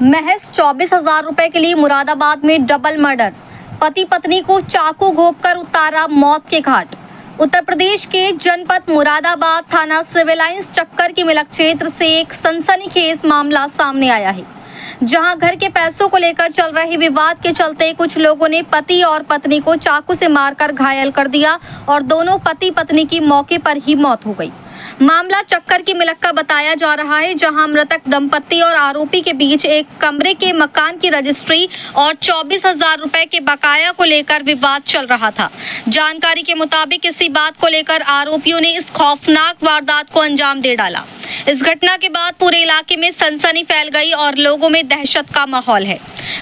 महज 24,000 रुपए के लिए मुरादाबाद में डबल मर्डर, पति पत्नी को चाकू घोंपकर उतारा मौत के घाट। उत्तर प्रदेश के जनपद मुरादाबाद थाना सिविल लाइंस चक्कर की मिलक क्षेत्र से एक सनसनीखेज मामला सामने आया है, जहां घर के पैसों को लेकर चल रहे विवाद के चलते कुछ लोगों ने पति और पत्नी को चाकू से मारकर घायल कर दिया और दोनों पति पत्नी की मौके पर ही मौत हो गई। मामला चक्कर की मिलक का बताया जा रहा है, जहां मृतक दंपति और आरोपी के बीच एक कमरे के मकान की रजिस्ट्री और 24,000 रुपए के बकाया को लेकर विवाद चल रहा था। जानकारी के मुताबिक इसी बात को लेकर आरोपियों ने इस खौफनाक वारदात को अंजाम दे डाला। इस घटना के बाद पूरे इलाके में सनसनी फैल गई और लोगों में दहशत का माहौल है।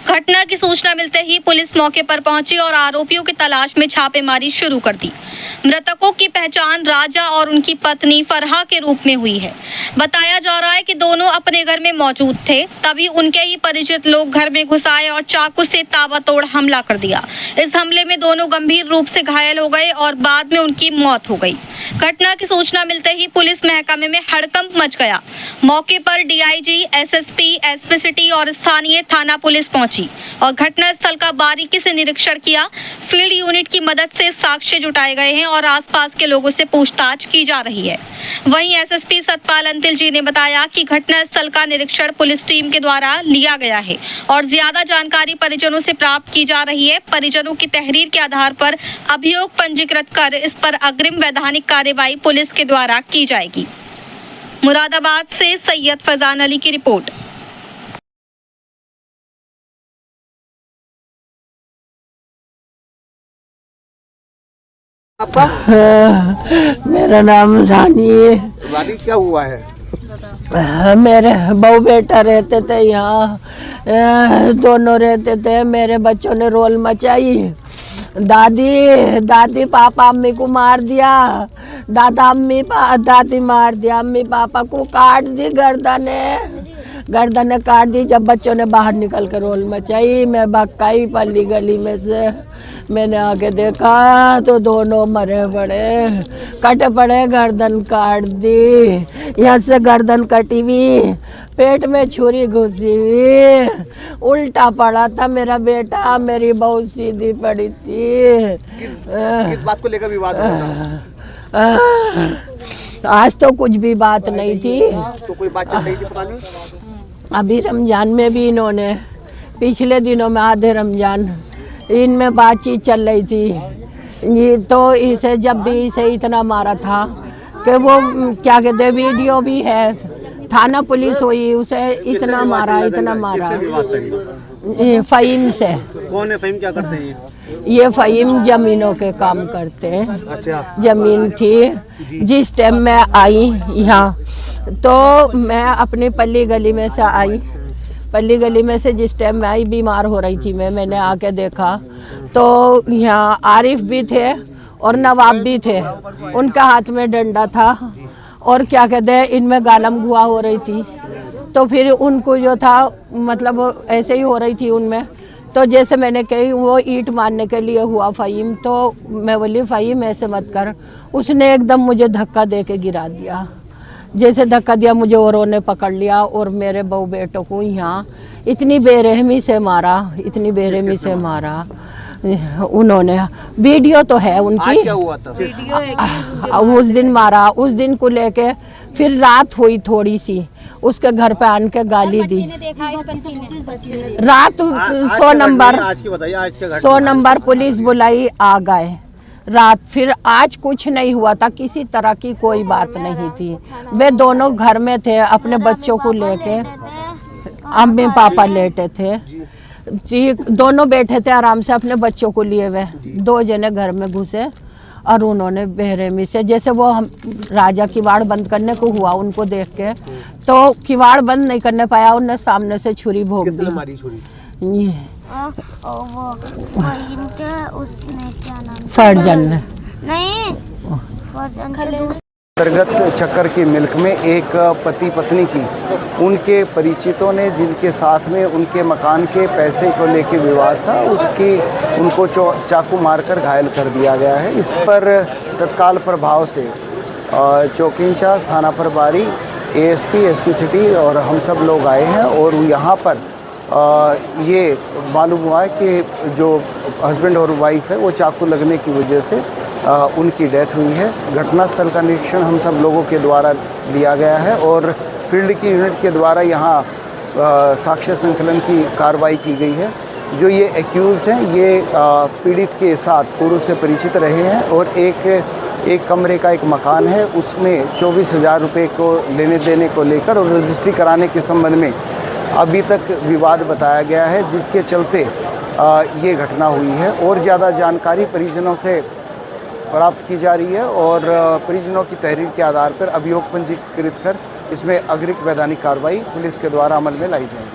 घटना की सूचना मिलते ही पुलिस मौके पर पहुंची और आरोपियों की तलाश में छापेमारी शुरू कर दी। मृतकों की पहचान राजा और उनकी पत्नी फरहा के रूप में हुई है। बताया जा रहा है कि दोनों अपने घर में मौजूद थे, तभी उनके ही परिचित लोग घर में घुस आए और चाकू से ताबड़तोड़ हमला कर दिया। इस हमले में दोनों गंभीर रूप से घायल हो गए और बाद में उनकी मौत हो गई। घटना की सूचना मिलते ही पुलिस महकमे में हड़कंप मच गया। मौके पर डीआईजी, एसएसपी, एसपी सिटी और स्थानीय थाना पुलिस पहुंची और घटना स्थल का बारीकी से निरीक्षण किया। फील्ड यूनिट की मदद से साक्ष्य जुटाए गए हैं और आसपास के लोगों से पूछताछ की जा रही है। वहीं एसएसपी सतपाल अंतिल जी ने बताया कि घटना स्थल का निरीक्षण पुलिस टीम के द्वारा लिया गया है और ज्यादा जानकारी परिजनों से प्राप्त की जा रही है। परिजनों की तहरीर के आधार पर अभियोग पंजीकृत कर इस पर अग्रिम वैधानिक कार्यवाही पुलिस के द्वारा की जाएगी। मुरादाबाद से सैयद फैजान अली की रिपोर्ट। आपका? मेरा नाम रानी है। रानी, क्या हुआ है? मेरे बहू बेटा रहते थे यहाँ, दोनों रहते थे। मेरे बच्चों ने रोल मचाई। दादी पापा अम्मी को मार दिया, दादी मार दिया, अम्मी पापा को काट दी, गर्दन काट दी। जब बच्चों ने बाहर निकल कर रोल मचाई, मैं भक्काई पल्ली गली में से। मैंने आगे देखा तो दोनों मरे पड़े, कटे पड़े, गर्दन काट दी। यहाँ से गर्दन कटी हुई, पेट में छुरी घुसी हुई, उल्टा पड़ा था मेरा बेटा, मेरी बहू सीधी पड़ी थी। किस बात को लेकर विवाद हुआ? आज तो कुछ भी बात नहीं थी। तो कोई बात चल रही थी पुरानी? अभी रमजान में भी इन्होंने, पिछले दिनों में आधे रमजान इनमें बातचीत चल रही थी। ये तो इसे जब भी इसे इतना मारा था कि वो क्या कहते हैं, वीडियो भी है, थाना पुलिस हुई, उसे इतना मारा। फ़हीम से। कौन है फ़हीम? क्या करते हैं ये फ़हीम जमीनों के काम करते हैं। अच्छा। जमीन थी। जिस टाइम मैं आई यहाँ, तो मैं अपनी पल्ली गली में से आई। पल्ली गली में से जिस टाइम मैं आई, बीमार हो रही थी मैंने आके देखा तो यहाँ आरिफ भी थे और नवाब भी थे। उनका हाथ में डंडा था और क्या कहते हैं, इनमें गालम गुआ हो रही थी। तो फिर उनको जो था, मतलब ऐसे ही हो रही थी उनमें। तो जैसे मैंने कही, वो ईंट मारने के लिए हुआ फ़हीम। तो मैं बोली, फ़हीम ऐसे मत कर। उसने एकदम मुझे धक्का दे के गिरा दिया। जैसे धक्का दिया, मुझे औरों ने पकड़ लिया और मेरे बहू बेटों को यहाँ इतनी बेरहमी से मारा, इतनी बेरहमी से मारा उन्होंने। वीडियो तो है उनकी। आज क्या हुआ था? उस दिन मारा, उस दिन को लेके फिर रात हुई थोड़ी सी, उसके घर पे आन के गाली दी। रात 100 नंबर, आज की बताइए, आज क्या 100 नंबर पुलिस बुलाई, आ गए रात। फिर आज कुछ नहीं हुआ था, किसी तरह की कोई बात नहीं थी। वे दोनों घर में थे, अपने बच्चों को लेके। अम्मी पापा लेटे थे जी, दोनों बैठे थे आराम से अपने बच्चों को लिए हुए। 2 जने घर में घुसे और उन्होंने बेरहमी से, जैसे वो हम राजा किवाड़ बंद करने को हुआ, उनको देख के तो किवाड़ बंद नहीं करने पाया, उन्होंने सामने से छुरी भोग दी। किसने मारी छुरी? वो फ़हीम के, उसने क्या नाम, फरजन ने। नहीं, फरजन के अंतर्गत चक्कर की मिल्क में एक पति पत्नी की उनके परिचितों ने, जिनके साथ में उनके मकान के पैसे को लेकर विवाद था, उनको चाकू मारकर घायल कर दिया गया है। इस पर तत्काल प्रभाव से चौकी इंचार्ज, थाना प्रभारी, एएसपी, एसपी सिटी और हम सब लोग आए हैं और यहाँ पर ये मालूम हुआ है कि जो हस्बैंड और वाइफ है वो चाकू लगने की वजह से उनकी डेथ हुई है। घटनास्थल का निरीक्षण हम सब लोगों के द्वारा लिया गया है और फील्ड की यूनिट के द्वारा यहाँ साक्ष्य संकलन की कार्रवाई की गई है। जो ये एक्यूज़्ड हैं ये पीड़ित के साथ पूर्व से परिचित रहे हैं और एक कमरे का एक मकान है, उसमें 24,000 रुपये को लेने देने को लेकर और रजिस्ट्री कराने के संबंध में अभी तक विवाद बताया गया है, जिसके चलते ये घटना हुई है। और ज़्यादा जानकारी परिजनों से प्राप्त की जा रही है और परिजनों की तहरीर के आधार पर अभियोग पंजीकृत कर इसमें अग्रिम वैधानिक कार्रवाई पुलिस के द्वारा अमल में लाई जाएगी।